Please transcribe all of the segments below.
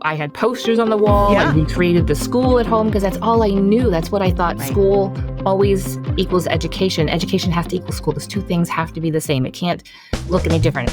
I had posters on the wall. Yeah. I recreated the school at home because that's all I knew. That's what I thought. Right. School always equals education. Education has to equal school. Those two things have to be the same. It can't look any different.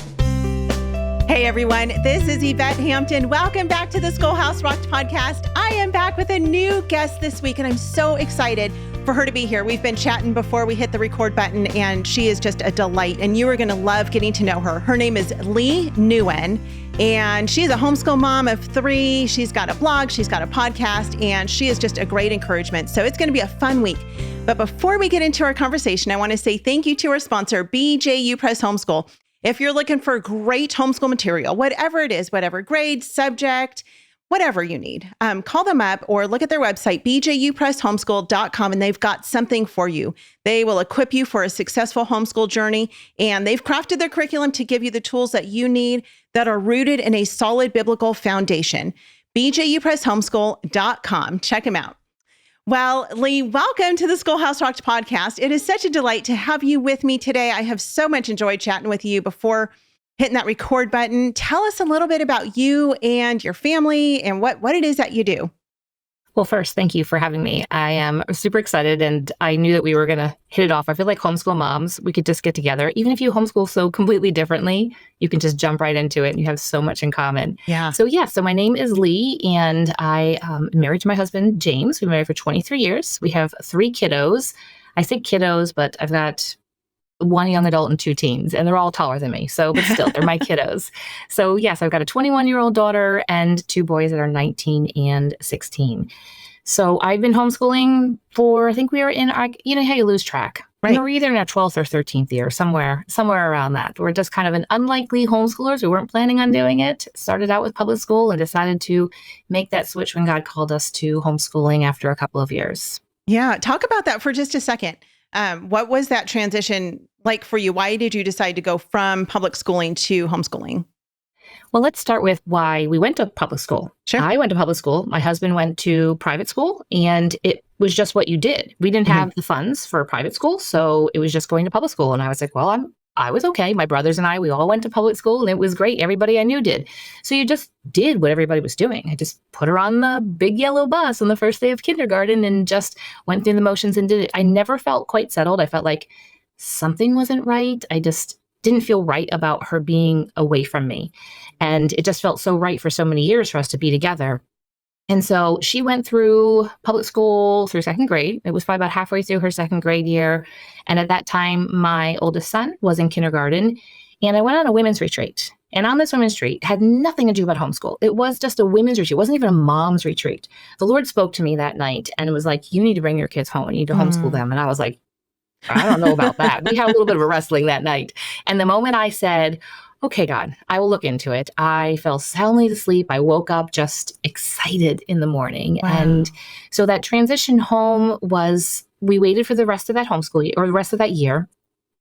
Hey everyone, this is Yvette Hampton. Welcome back to the Schoolhouse Rocked podcast. I am back with a new guest this week, and I'm so excited for her to be here. We've been chatting before we hit the record button, and she is just a delight, and you are going to love getting to know her. Her name is Leigh Nguyen, and she's a homeschool mom of 3. She's got a blog, she's got a podcast, and she is just a great encouragement. So it's going to be a fun week. But before we get into our conversation, I want to say thank you to our sponsor, BJU Press Homeschool. If you're looking for great homeschool material, whatever it is, whatever grade, subject, whatever you need, call them up or look at their website, bjupresshomeschool.com, and they've got something for you. They will equip you for a successful homeschool journey, and they've crafted their curriculum to give you the tools that you need that are rooted in a solid biblical foundation. bjupresshomeschool.com. Check them out. Well, Leigh, welcome to the Schoolhouse Rocked podcast. It is such a delight to have you with me today. I have so much enjoyed chatting with you before hitting that record button. Tell us a little bit about you and your family and what it is that you do. Well, first, thank you for having me. I am super excited, and I knew that we were going to hit it off. I feel like homeschool moms, we could just get together. Even if you homeschool so completely differently, you can just jump right into it, and you have so much in common. Yeah. So my name is Leigh, and I am married to my husband, James. We've been married for 23 years. We have 3 kiddos. I say kiddos, but I've got 1 young adult and 2 teens, and they're all taller than me. But still, they're my kiddos. So yes, I've got a 21-year-old daughter and 2 boys that are 19 and 16. So I've been homeschooling for, I think we are in our, how you lose track. Right. We're either in our 12th or 13th year, somewhere around that. We're just kind of an unlikely homeschoolers. We weren't planning on doing it. Started out with public school and decided to make that switch when God called us to homeschooling after a couple of years. Yeah. Talk about that for just a second. What was that transition like for you? Why did you decide to go from public schooling to homeschooling? Well, let's start with why we went to public school. Sure. I went to public school. My husband went to private school, and it was just what you did. We didn't have the funds for private school, so it was just going to public school. And I was like, well, I was okay. My brothers and I, we all went to public school, and it was great. Everybody I knew did. So you just did what everybody was doing. I just put her on the big yellow bus on the first day of kindergarten and just went through the motions and did it. I never felt quite settled. I felt like something wasn't right. I just didn't feel right about her being away from me. And it just felt so right for so many years for us to be together. And so she went through public school through 2nd grade. It was probably about halfway through her 2nd grade year. And at that time, my oldest son was in kindergarten, and I went on a women's retreat. And on this women's retreat had nothing to do about homeschool. It was just a women's retreat. It wasn't even a mom's retreat. The Lord spoke to me that night and it was like, you need to bring your kids home. You need to homeschool them. And I was like, I don't know about that. We had a little bit of a wrestling that night. And the moment I said, okay, God, I will look into it, I fell soundly asleep. I woke up just excited in the morning. Wow. And so that transition home was, we waited for the rest of that homeschool year, or the rest of that year,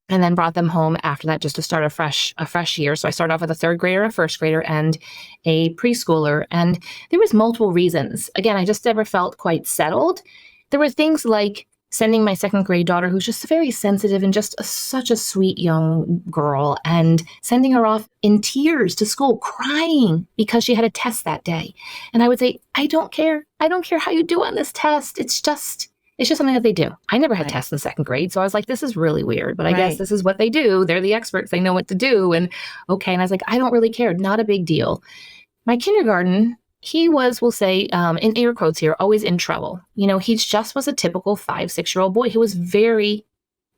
and then brought them home after that just to start a fresh year. So I started off with a 3rd grader, a 1st grader, and a preschooler. And there was multiple reasons. Again, I just never felt quite settled. There were things like sending my 2nd grade daughter, who's just very sensitive and just such a sweet young girl, and sending her off in tears to school, crying because she had a test that day. And I would say, I don't care. I don't care how you do on this test. It's just something that they do. I never had tests in 2nd grade. So I was like, this is really weird, but I guess this is what they do. They're the experts. They know what to do. And okay. And I was like, I don't really care. Not a big deal. My kindergarten, he was, we'll say, in air quotes here, always in trouble. He just was a typical 5-6-year-old boy who was very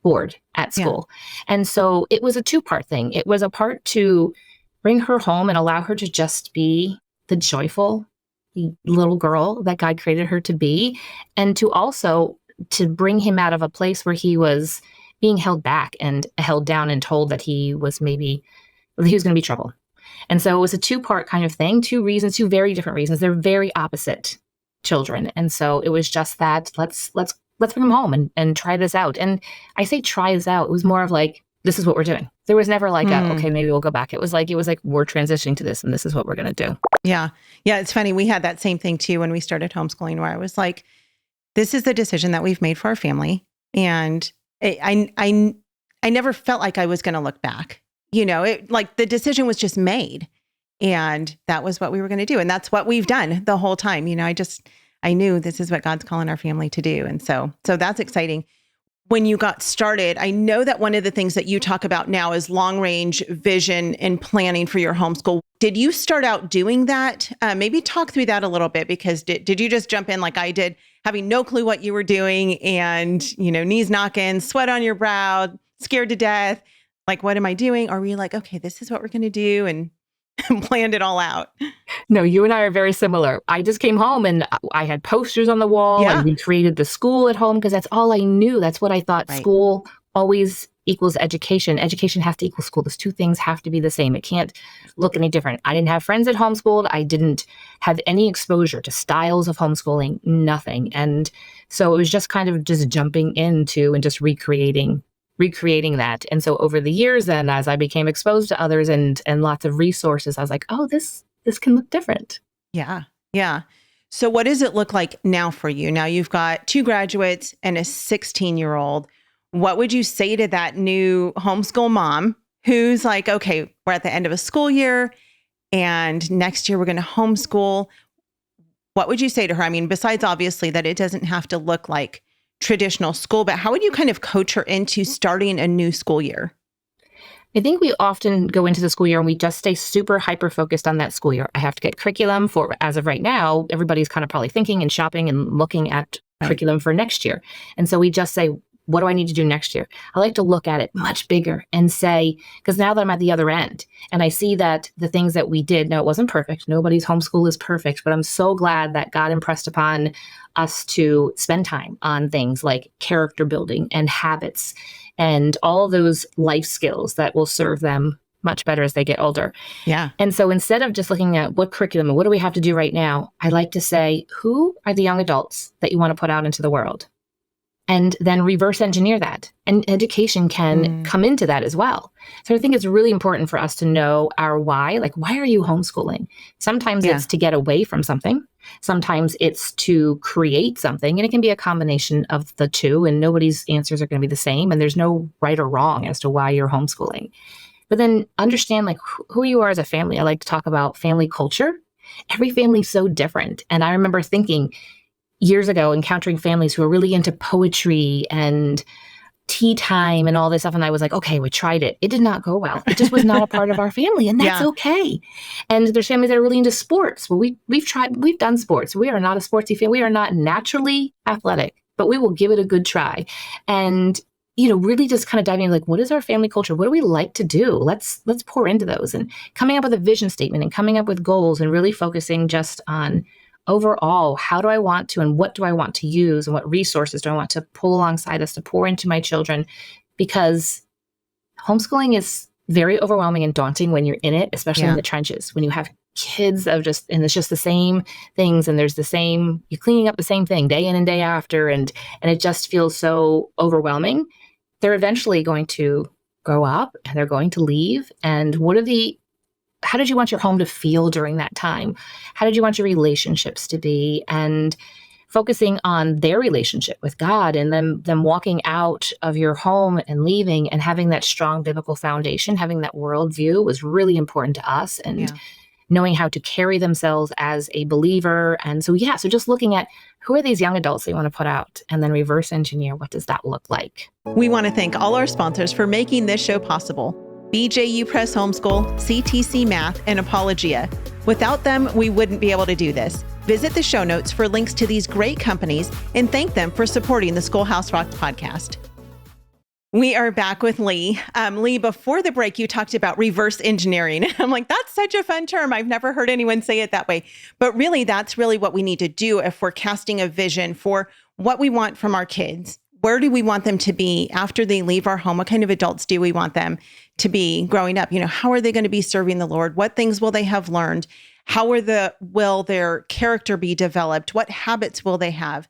bored at school. Yeah. And so it was a 2-part thing. It was a part to bring her home and allow her to just be the joyful little girl that God created her to be, and to also to bring him out of a place where he was being held back and held down and told that he was going to be trouble. And so it was a 2-part kind of thing, 2 very different reasons. They're very opposite children. And so it was just that, let's bring them home and try this out. And I say try this out. It was more of like, this is what we're doing. There was never like, okay, maybe we'll go back. It was like, we're transitioning to this and this is what we're going to do. Yeah. Yeah. It's funny. We had that same thing too when we started homeschooling, where I was like, this is the decision that we've made for our family. And I never felt like I was going to look back. Like the decision was just made. And that was what we were going to do. And that's what we've done the whole time. I knew this is what God's calling our family to do. And so that's exciting. When you got started, I know that one of the things that you talk about now is long range vision and planning for your homeschool. Did you start out doing that? Maybe talk through that a little bit, because did you just jump in like I did, having no clue what you were doing and, knees knocking, sweat on your brow, scared to death? Like, what am I doing? Or were you like, okay, this is what we're going to do, and planned it all out? No, you and I are very similar. I just came home and I had posters on the wall, Yeah. and we created the school at home because that's all I knew. That's what I thought. Right. School always equals education. Education has to equal school. Those two things have to be the same. It can't look any different. I didn't have friends that homeschooled. I didn't have any exposure to styles of homeschooling, nothing. And so it was just kind of just jumping into and just recreating that. And so over the years then, as I became exposed to others and lots of resources, I was like, oh, this can look different. Yeah. Yeah. So what does it look like now for you? Now you've got 2 graduates and a 16-year-old. What would you say to that new homeschool mom who's like, okay, we're at the end of a school year and next year we're going to homeschool? What would you say to her? I mean, besides obviously that it doesn't have to look like traditional school, but how would you kind of coach her into starting a new school year? I think we often go into the school year and we just stay super hyper-focused on that school year. I have to get curriculum for, as of right now, everybody's kind of probably thinking and shopping and looking at curriculum for next year. And so we just say, what do I need to do next year? I like to look at it much bigger and say, because now that I'm at the other end and I see that the things that we did, now it wasn't perfect. Nobody's homeschool is perfect, but I'm so glad that God impressed upon us to spend time on things like character building and habits and all those life skills that will serve them much better as they get older. Yeah. And so instead of just looking at what curriculum and what do we have to do right now, I like to say, who are the young adults that you want to put out into the world? And then reverse engineer that. And education can come into that as well. So I think it's really important for us to know our why. Like, why are you homeschooling? Sometimes it's to get away from something. Sometimes it's to create something. And it can be a combination of the two. And nobody's answers are going to be the same. And there's no right or wrong as to why you're homeschooling. But then understand like who you are as a family. I like to talk about family culture. Every family's so different. And I remember thinking, years ago, encountering families who were really into poetry and tea time and all this stuff. And I was like, okay, we tried it. It did not go well. It just was not a part of our family. And that's okay. And there's families that are really into sports. Well, we've done sports. We are not a sportsy family. We are not naturally athletic, but we will give it a good try. And, really just kind of diving in, like, what is our family culture? What do we like to do? Let's pour into those and coming up with a vision statement and coming up with goals and really focusing just on overall, how do I want to and what do I want to use and what resources do I want to pull alongside us to pour into my children? Because homeschooling is very overwhelming and daunting when you're in it, especially in the trenches, when you have kids and it's just the same things and you're cleaning up the same thing day in and day after and it just feels so overwhelming. They're eventually going to grow up and they're going to leave. And how did you want your home to feel during that time? How did you want your relationships to be? And focusing on their relationship with God and them walking out of your home and leaving and having that strong biblical foundation, having that worldview was really important to us and knowing how to carry themselves as a believer. And so just looking at who are these young adults that you want to put out and then reverse engineer, what does that look like? We want to thank all our sponsors for making this show possible. BJU Press Homeschool, CTC Math, and Apologia. Without them, we wouldn't be able to do this. Visit the show notes for links to these great companies and thank them for supporting the Schoolhouse Rocked podcast. We are back with Leigh. Leigh, before the break, you talked about reverse engineering. I'm like, that's such a fun term. I've never heard anyone say it that way. But really, that's really what we need to do if we're casting a vision for what we want from our kids. Where do we want them to be after they leave our home? What kind of adults do we want them to be growing up? How are they going to be serving the Lord? What things will they have learned? How will their character be developed? What habits will they have?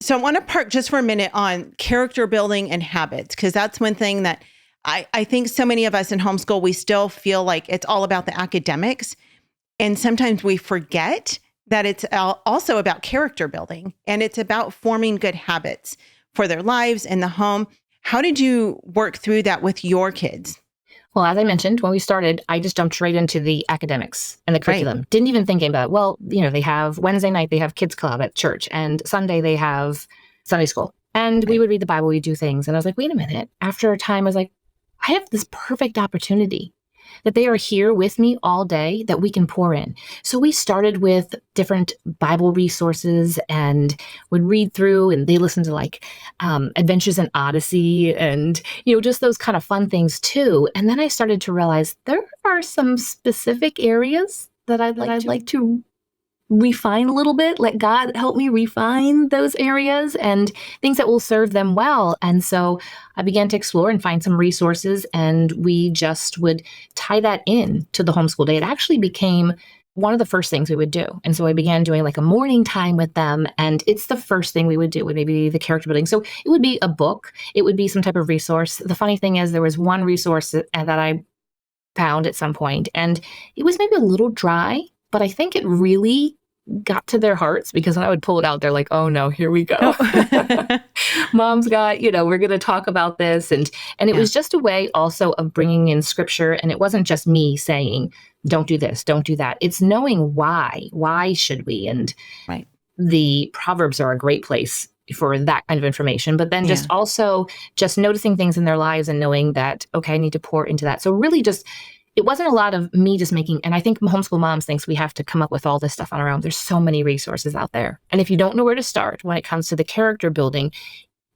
So I want to park just for a minute on character building and habits, because that's one thing that I think so many of us in homeschool, we still feel like it's all about the academics. And sometimes we forget that it's also about character building and it's about forming good habits for their lives in the home. How did you work through that with your kids? Well, as I mentioned, when we started, I just jumped right into the academics and the curriculum. Didn't even think about, well, they have Wednesday night, they have kids club at church, and Sunday they have Sunday school. And we would read the Bible, we do things. And I was like, wait a minute. After a time, I was like, I have this perfect opportunity that they are here with me all day that we can pour in. So we started with different Bible resources and would read through, and they listened to like Adventures in Odyssey and, just those kind of fun things too. And then I started to realize there are some specific areas that I'd like to refine a little bit. Let God help me refine those areas and things that will serve them well. And so I began to explore and find some resources, and we just would tie that in to the homeschool day. It actually became one of the first things we would do. And so I began doing like a morning time with them, and it's the first thing we would do would maybe the character building. So it would be a book. It would be some type of resource. The funny thing is there was one resource that I found at some point, and it was maybe a little dry, but I think it really got to their hearts, because when I would pull it out, they're like, oh no, here we go. Mom's got, we're going to talk about this. And it was just a way also of bringing in scripture. And it wasn't just me saying, don't do this, don't do that. It's knowing why should we? And the Proverbs are a great place for that kind of information, but then just also just noticing things in their lives and knowing that, okay, I need to pour into that. So really it wasn't a lot of me just making, and I think homeschool moms thinks we have to come up with all this stuff on our own. There's so many resources out there. And if you don't know where to start when it comes to the character building,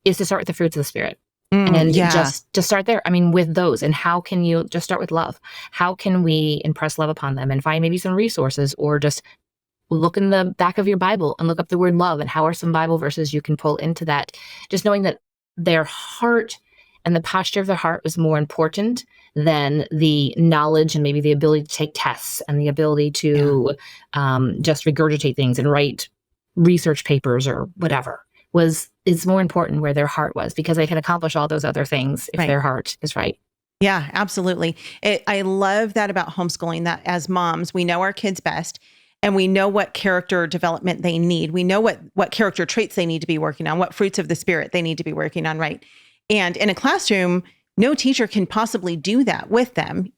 is to start with the fruits of the Spirit. Just start there. I mean, with those, and how can you just start with love? How can we impress love upon them and find maybe some resources, or just look in the back of your Bible and look up the word love, and how are some Bible verses you can pull into that? Just knowing that their heart and the posture of their heart was more important than the knowledge and maybe the ability to take tests and the ability to just regurgitate things and write research papers or whatever. It's more important where their heart was, because they can accomplish all those other things if their heart is right. Yeah, absolutely. I love that about homeschooling, that as moms, we know our kids best, and we know what character development they need. We know what character traits they need to be working on, what fruits of the Spirit they need to be working on, right? And in a classroom, no teacher can possibly do that with them.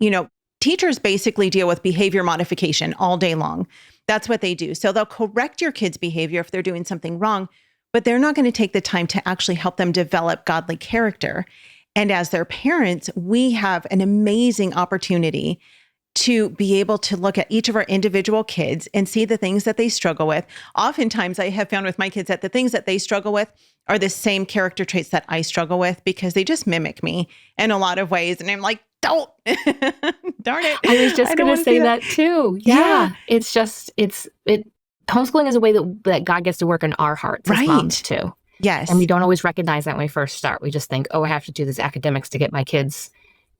Teachers basically deal with behavior modification all day long. That's what they do. So they'll correct your kids' behavior if they're doing something wrong, but they're not going to take the time to actually help them develop godly character. And as their parents, we have an amazing opportunity to be able to look at each of our individual kids and see the things that they struggle with. Oftentimes, I have found with my kids that the things that they struggle with are the same character traits that I struggle with, because they just mimic me in a lot of ways. And I'm like, don't, darn it. I was just going to say that too. Yeah. It's homeschooling is a way that God gets to work in our hearts as moms too. Yes. And we don't always recognize that when we first start. We just think, oh, I have to do this academics to get my kids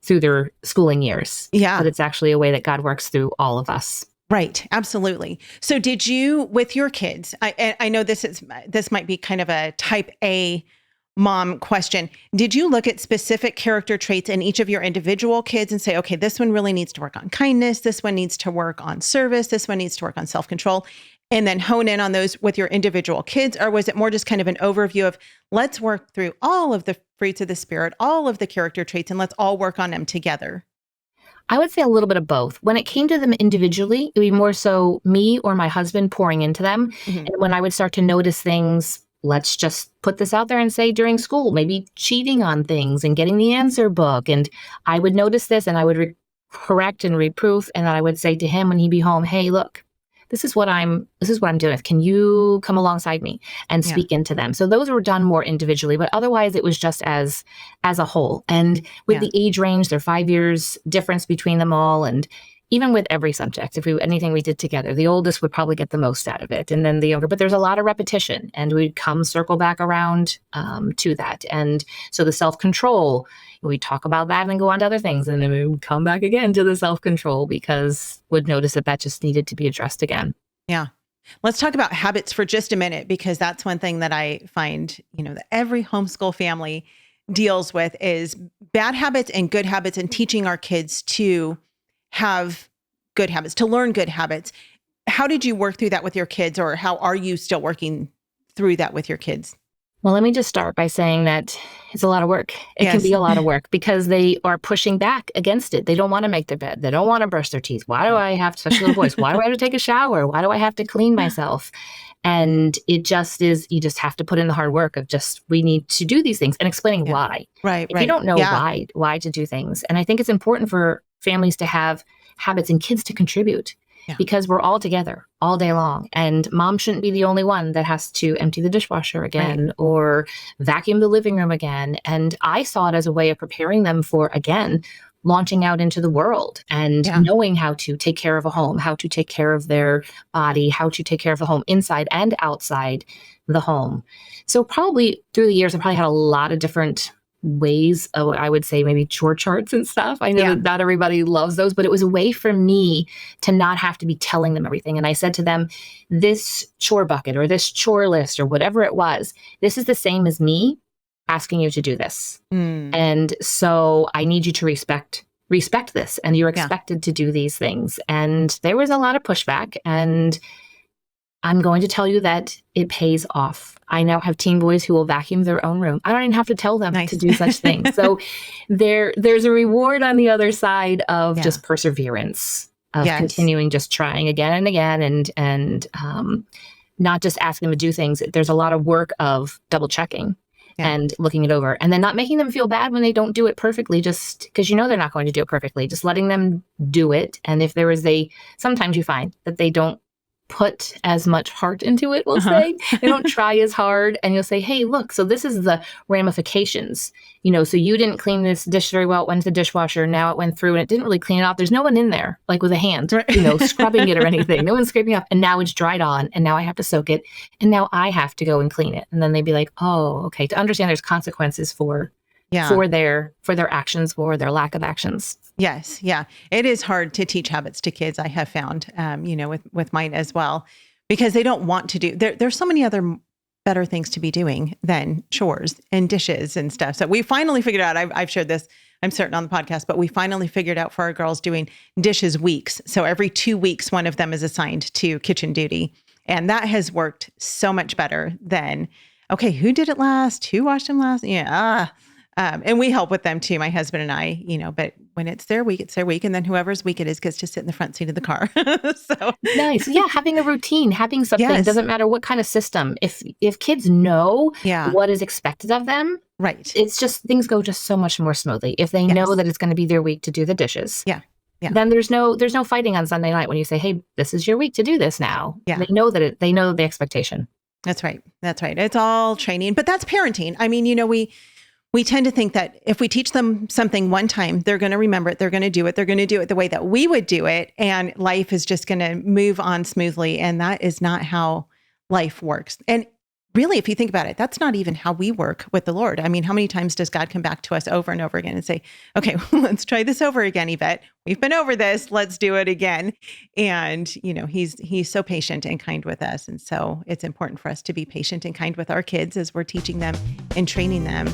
through their schooling years. Yeah. But it's actually a way that God works through all of us. Right. Absolutely. So did you, with your kids, I know this might be kind of a type A mom question. Did you look at specific character traits in each of your individual kids and say, okay, this one really needs to work on kindness. This one needs to work on service. This one needs to work on self-control, and then hone in on those with your individual kids? Or was it more just kind of an overview of, let's work through all of the fruits of the Spirit, all of the character traits, and let's all work on them together? I would say a little bit of both. When it came to them individually, it would be more so me or my husband pouring into them. Mm-hmm. And when I would start to notice things, let's just put this out there and say during school, maybe cheating on things and getting the answer book. And I would notice this, and I would correct and reproof. And then I would say to him when he'd be home, hey, look, this is what I'm doing. Can you come alongside me and speak into them? So those were done more individually, but otherwise it was just as a whole. And with the age range, there are 5 years difference between them all. And even with every subject, anything we did together, the oldest would probably get the most out of it. And then the younger, but there's a lot of repetition, and we'd circle back around to that. And so the self-control, we talk about that and then go on to other things. And then we would come back again to the self-control, because we'd notice that just needed to be addressed again. Yeah. Let's talk about habits for just a minute, because that's one thing that I find, that every homeschool family deals with is bad habits and good habits, and teaching our kids to have good habits, to learn good habits. How did you work through that with your kids, or how are you still working through that with your kids? Well, let me just start by saying that it's a lot of work. It can be a lot of work because they are pushing back against it. They don't want to make their bed. They don't want to brush their teeth. Why do I have such little voice? Why do I have to take a shower? Why do I have to clean myself? And it just is, you just have to put in the hard work of just, we need to do these things and explaining why. Right. If you don't know why to do things. And I think it's important for families to have habits and kids to contribute. Because we're all together all day long, and mom shouldn't be the only one that has to empty the dishwasher again or vacuum the living room again. And I saw it as a way of preparing them for, again, launching out into the world and knowing how to take care of a home, how to take care of their body, how to take care of the home inside and outside the home. So probably through the years, I probably had a lot of different ways of, I would say, maybe chore charts and stuff. I know that not everybody loves those, but it was a way for me to not have to be telling them everything. And I said to them, this chore bucket or this chore list or whatever it was, this is the same as me asking you to do this. And so I need you to respect this. And you're expected to do these things. And there was a lot of pushback. And I'm going to tell you that it pays off. I now have teen boys who will vacuum their own room. I don't even have to tell them to do such things. So there's a reward on the other side of just perseverance, of continuing, just trying again and again, and not just asking them to do things. There's a lot of work of double checking and looking it over, and then not making them feel bad when they don't do it perfectly, just because they're not going to do it perfectly, just letting them do it. And if there is sometimes you find that they don't put as much heart into it, we'll say. They don't try as hard. And you'll say, hey, look, so this is the ramifications. So you didn't clean this dish very well. It went to the dishwasher. Now it went through and it didn't really clean it off. There's no one in there, like with a hand, scrubbing it or anything. No one's scraping up. And now it's dried on. And now I have to soak it. And now I have to go and clean it. And then they'd be like, oh, okay. To understand there's consequences for their actions, for their lack of actions. Yes. Yeah. It is hard to teach habits to kids, I have found, with mine as well, because they don't want to do, there's so many other better things to be doing than chores and dishes and stuff. So we finally figured out, I've shared this, I'm certain on the podcast, but we finally figured out for our girls doing dishes weeks. So every 2 weeks, one of them is assigned to kitchen duty. And that has worked so much better than, okay, who did it last? Who washed them last? And we help with them too, my husband and I, but when it's their week, it's their week. And then whoever's week it is gets to sit in the front seat of the car. So nice. Yeah. Having a routine, having something, doesn't matter what kind of system. If kids know what is expected of them, right. It's just, things go just so much more smoothly. If they know that it's going to be their week to do the dishes. Then there's no fighting on Sunday night when you say, hey, this is your week to do this now. They know they know the expectation. That's right. That's right. It's all training, but that's parenting. I mean, we tend to think that if we teach them something one time, they're going to remember it. They're going to do it. They're going to do it the way that we would do it. And life is just going to move on smoothly. And that is not how life works. And really, if you think about it, that's not even how we work with the Lord. I mean, how many times does God come back to us over and over again and say, okay, let's try this over again, Yvette. We've been over this. Let's do it again. And, he's so patient and kind with us. And so it's important for us to be patient and kind with our kids as we're teaching them and training them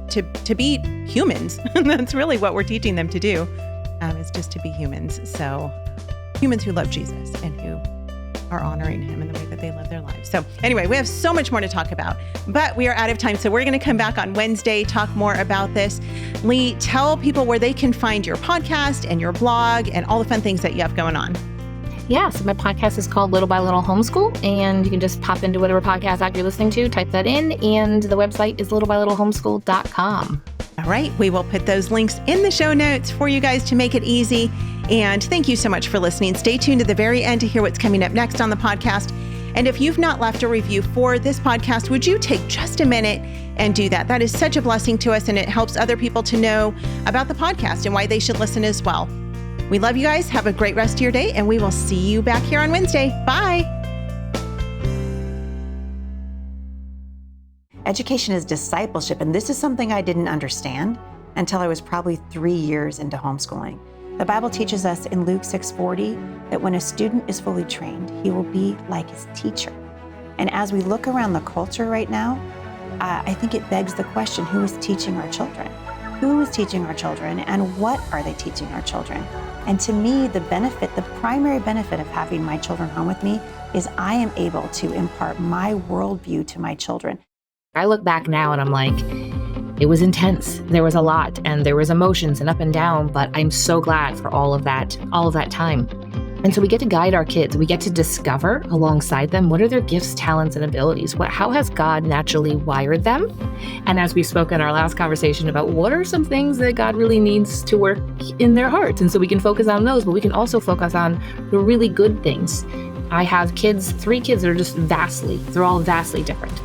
to be humans. That's really what we're teaching them to do, is just to be humans. So humans who love Jesus and who are honoring him in the way that they live their lives. So anyway, we have so much more to talk about, but we are out of time. So we're going to come back on Wednesday, talk more about this. Leigh, tell people where they can find your podcast and your blog and all the fun things that you have going on. Yeah, so my podcast is called Little by Little Homeschool, and you can just pop into whatever podcast app you're listening to, type that in, and the website is littlebylittlehomeschool.com. All right, we will put those links in the show notes for you guys to make it easy. And thank you so much for listening. Stay tuned to the very end to hear what's coming up next on the podcast. And if you've not left a review for this podcast, would you take just a minute and do that? That is such a blessing to us, and it helps other people to know about the podcast and why they should listen as well. We love you guys. Have a great rest of your day, and we will see you back here on Wednesday. Bye. Education is discipleship, and this is something I didn't understand until I was probably 3 years into homeschooling. The Bible teaches us in Luke 6:40 that when a student is fully trained, he will be like his teacher. And as we look around the culture right now, I think it begs the question, who is teaching our children? Who is teaching our children, and what are they teaching our children? And to me, the primary benefit of having my children home with me is I am able to impart my worldview to my children. I look back now and I'm like, it was intense. There was a lot and there was emotions and up and down, but I'm so glad for all of that time. And so we get to guide our kids. We get to discover alongside them, what are their gifts, talents, and abilities? How has God naturally wired them? And as we spoke in our last conversation about what are some things that God really needs to work in their hearts? And so we can focus on those, but we can also focus on the really good things. I have 3 kids that are just they're all vastly different.